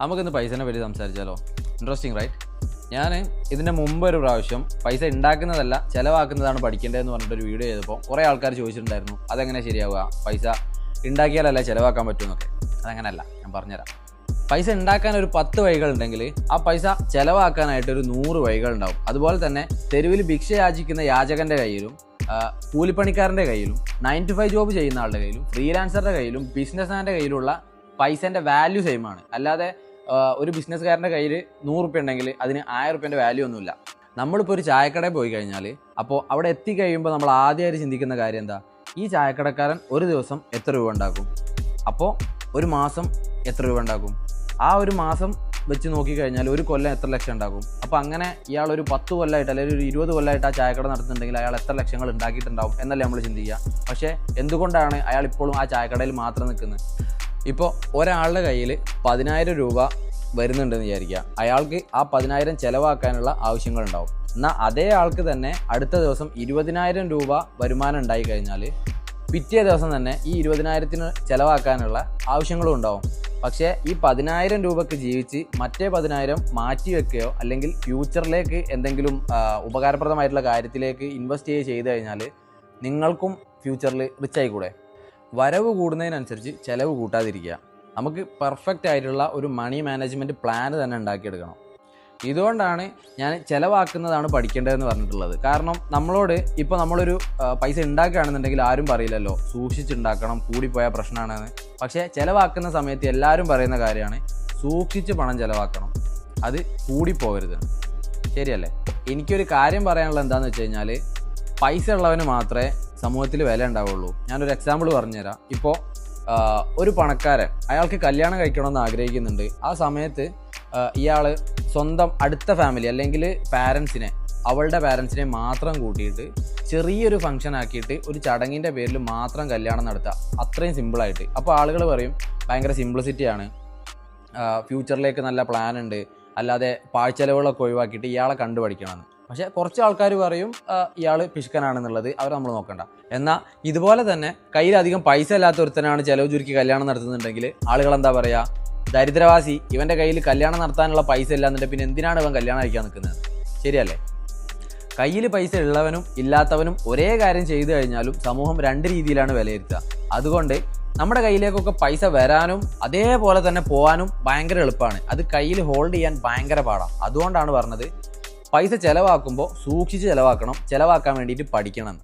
നമുക്കിന്ന് പൈസേനെ പറ്റി സംസാരിച്ചാലോ? Interesting right? ഞാൻ ഇതിൻ്റെ മുമ്പ് ഒരു പ്രാവശ്യം പൈസ ഉണ്ടാക്കുന്നതല്ല ചിലവാക്കുന്നതാണ് പഠിക്കേണ്ടതെന്ന് പറഞ്ഞിട്ടൊരു വീഡിയോ ചെയ്തപ്പോൾ കുറേ ആൾക്കാർ ചോദിച്ചിട്ടുണ്ടായിരുന്നു, അതെങ്ങനെ ശരിയാവുക, പൈസ ഉണ്ടാക്കിയാലല്ലേ ചിലവാക്കാൻ പറ്റുമെന്നൊക്കെ. അതങ്ങനെയല്ല, ഞാൻ പറഞ്ഞുതരാം. പൈസ ഉണ്ടാക്കാൻ ഒരു 10 വഴികളുണ്ടെങ്കിൽ ആ പൈസ ചിലവാക്കാനായിട്ട് ഒരു 100 വഴികളുണ്ടാവും. അതുപോലെ തന്നെ തെരുവിൽ ഭിക്ഷ യാചിക്കുന്ന യാചകൻ്റെ കയ്യിലും കൂലിപ്പണിക്കാരൻ്റെ കയ്യിലും 9 to 5 ജോബ് ചെയ്യുന്ന ആളുടെ കയ്യിലും ഫ്രീലാൻസറുടെ കയ്യിലും ബിസിനസ്മാൻ്റെ കയ്യിലുള്ള പൈസേൻ്റെ വാല്യൂ സെയിം ആണ്. അല്ലാതെ ഒരു ബിസിനസ്സുകാരൻ്റെ കയ്യിൽ 100 റുപ്യ ഉണ്ടെങ്കിൽ അതിന് 1000 റുപ്യേൻ്റെ വാല്യൂ ഒന്നുമില്ല. നമ്മളിപ്പോൾ ഒരു ചായക്കടയിൽ പോയി കഴിഞ്ഞാൽ അപ്പോൾ അവിടെ എത്തിക്കഴിയുമ്പോൾ നമ്മൾ ആദ്യമായിട്ട് ചിന്തിക്കുന്ന കാര്യം എന്താ? ഈ ചായക്കടക്കാരൻ ഒരു ദിവസം എത്ര രൂപ ഉണ്ടാക്കും, അപ്പോൾ ഒരു മാസം എത്ര രൂപ ഉണ്ടാക്കും, ആ ഒരു മാസം വെച്ച് നോക്കിക്കഴിഞ്ഞാൽ ഒരു കൊല്ലം എത്ര ലക്ഷം ഉണ്ടാകും. അപ്പോൾ അങ്ങനെ ഇയാൾ ഒരു 10 കൊല്ലമായിട്ട് അല്ലെങ്കിൽ ഒരു 20 കൊല്ലമായിട്ട് ആ ചായക്കട നടത്തുന്നുണ്ടെങ്കിൽ അയാൾ എത്ര ലക്ഷങ്ങൾ ഉണ്ടാക്കിയിട്ടുണ്ടാവും എന്നല്ലേ നമ്മൾ ചിന്തിക്കുക. പക്ഷേ എന്തുകൊണ്ടാണ് അയാൾ ഇപ്പോഴും ആ ചായക്കടയിൽ മാത്രം നിൽക്കുന്നത്? ഇപ്പോൾ ഒരാളുടെ കയ്യിൽ 10,000 രൂപ വരുന്നുണ്ടെന്ന് വിചാരിക്കുക. അയാൾക്ക് ആ 10,000 ചിലവാക്കാനുള്ള ആവശ്യങ്ങളുണ്ടാവും. എന്നാൽ അതേ ആൾക്ക് തന്നെ അടുത്ത ദിവസം 20,000 രൂപ വരുമാനം ഉണ്ടായി കഴിഞ്ഞാൽ പിറ്റേ ദിവസം തന്നെ ഈ 20,000 ചിലവാക്കാനുള്ള ആവശ്യങ്ങളും ഉണ്ടാവും. പക്ഷേ ഈ 10,000 രൂപയ്ക്ക് ജീവിച്ച് മറ്റേ 10,000 മാറ്റി വെക്കുകയോ അല്ലെങ്കിൽ ഫ്യൂച്ചറിലേക്ക് എന്തെങ്കിലും ഉപകാരപ്രദമായിട്ടുള്ള കാര്യത്തിലേക്ക് ഇൻവെസ്റ്റ് ചെയ്ത് കഴിഞ്ഞാൽ നിങ്ങൾക്കും ഫ്യൂച്ചറിൽ റിച്ച് ആയിക്കൂടെ? വരവ് കൂടുന്നതിനനുസരിച്ച് ചിലവ് കൂട്ടാതിരിക്കുക. നമുക്ക് പെർഫെക്റ്റ് ആയിട്ടുള്ള ഒരു മണി മാനേജ്മെൻറ്റ് പ്ലാൻ തന്നെ ഉണ്ടാക്കിയെടുക്കണം. ഇതുകൊണ്ടാണ് ഞാൻ ചിലവാക്കുന്നതാണ് പഠിക്കേണ്ടതെന്ന് പറഞ്ഞിട്ടുള്ളത്. കാരണം നമ്മളോട് ഇപ്പോൾ നമ്മളൊരു പൈസ ഉണ്ടാക്കുകയാണെന്നുണ്ടെങ്കിൽ ആരും പറയില്ലല്ലോ സൂക്ഷിച്ചുണ്ടാക്കണം, കൂടിപ്പോയാൽ പ്രശ്നമാണെന്ന്. പക്ഷേ ചിലവാക്കുന്ന സമയത്ത് എല്ലാവരും പറയുന്ന കാര്യമാണ് സൂക്ഷിച്ച് പണം ചിലവാക്കണം, അത് കൂടിപ്പോകരുത്. ശരിയല്ലേ? എനിക്കൊരു കാര്യം പറയാനുള്ളത് എന്താണെന്ന് വെച്ച് കഴിഞ്ഞാൽ പൈസ ഉള്ളവന് മാത്രമേ സമൂഹത്തിൽ വില ഉണ്ടാവുള്ളൂ. ഞാനൊരു എക്സാമ്പിൾ പറഞ്ഞുതരാം. ഇപ്പോൾ ഒരു പണക്കാരൻ അയാൾക്ക് കല്യാണം കഴിക്കണമെന്ന് ആഗ്രഹിക്കുന്നുണ്ട്. ആ സമയത്ത് ഇയാൾ സ്വന്തം അടുത്ത ഫാമിലി അല്ലെങ്കിൽ പാരൻസിനെ, അവളുടെ പാരൻസിനെ മാത്രം കൂട്ടിയിട്ട് ചെറിയൊരു ഫംഗ്ഷൻ ആക്കിയിട്ട് ഒരു ചടങ്ങിൻ്റെ പേരിൽ മാത്രം കല്യാണം നടത്തുക. അത്രയും സിമ്പിളായിട്ട്. അപ്പോൾ ആളുകൾ പറയും ഭയങ്കര സിംപ്ലിസിറ്റിയാണ്, ഫ്യൂച്ചറിലേക്ക് നല്ല പ്ലാൻ ഉണ്ട്, അല്ലാതെ പാഴ്ചെലവുകളൊക്കെ ഒഴിവാക്കിയിട്ട് ഇയാളെ കണ്ടുപഠിക്കണമെന്ന്. പക്ഷേ കുറച്ച് ആൾക്കാർ പറയും ഇയാൾ പിശുക്കനാണെന്നുള്ളത്, അവർ നമ്മൾ നോക്കണ്ട. എന്നാൽ ഇതുപോലെ തന്നെ കയ്യിലധികം പൈസ ഇല്ലാത്ത ഒരുത്തനാണ് ചിലവ് ചുരുക്കി കല്യാണം നടത്തുന്നുണ്ടെങ്കിൽ ആളുകൾ എന്താ പറയുക? ദരിദ്രവാസി, ഇവൻ്റെ കയ്യിൽ കല്യാണം നടത്താനുള്ള പൈസ ഇല്ലാന്നുണ്ടെങ്കിൽ പിന്നെ എന്തിനാണ് ഇവൻ കല്യാണം കഴിക്കാൻ നിൽക്കുന്നത്? ശരിയല്ലേ? കയ്യിൽ പൈസ ഉള്ളവനും ഇല്ലാത്തവനും ഒരേ കാര്യം ചെയ്തു കഴിഞ്ഞാലും സമൂഹം 2 രീതിയിലാണ് വിലയിരുത്തുക. അതുകൊണ്ട് നമ്മുടെ കയ്യിലേക്കൊക്കെ പൈസ വരാനും അതേപോലെ തന്നെ പോകാനും ഭയങ്കര എളുപ്പമാണ്. അത് കയ്യിൽ ഹോൾഡ് ചെയ്യാൻ ഭയങ്കര പാടാണ്. അതുകൊണ്ടാണ് പറഞ്ഞത് പൈസ ചിലവാക്കുമ്പോൾ സൂക്ഷിച്ച് ചിലവാക്കണം, ചിലവാക്കാൻ വേണ്ടിയിട്ട് പഠിക്കണം.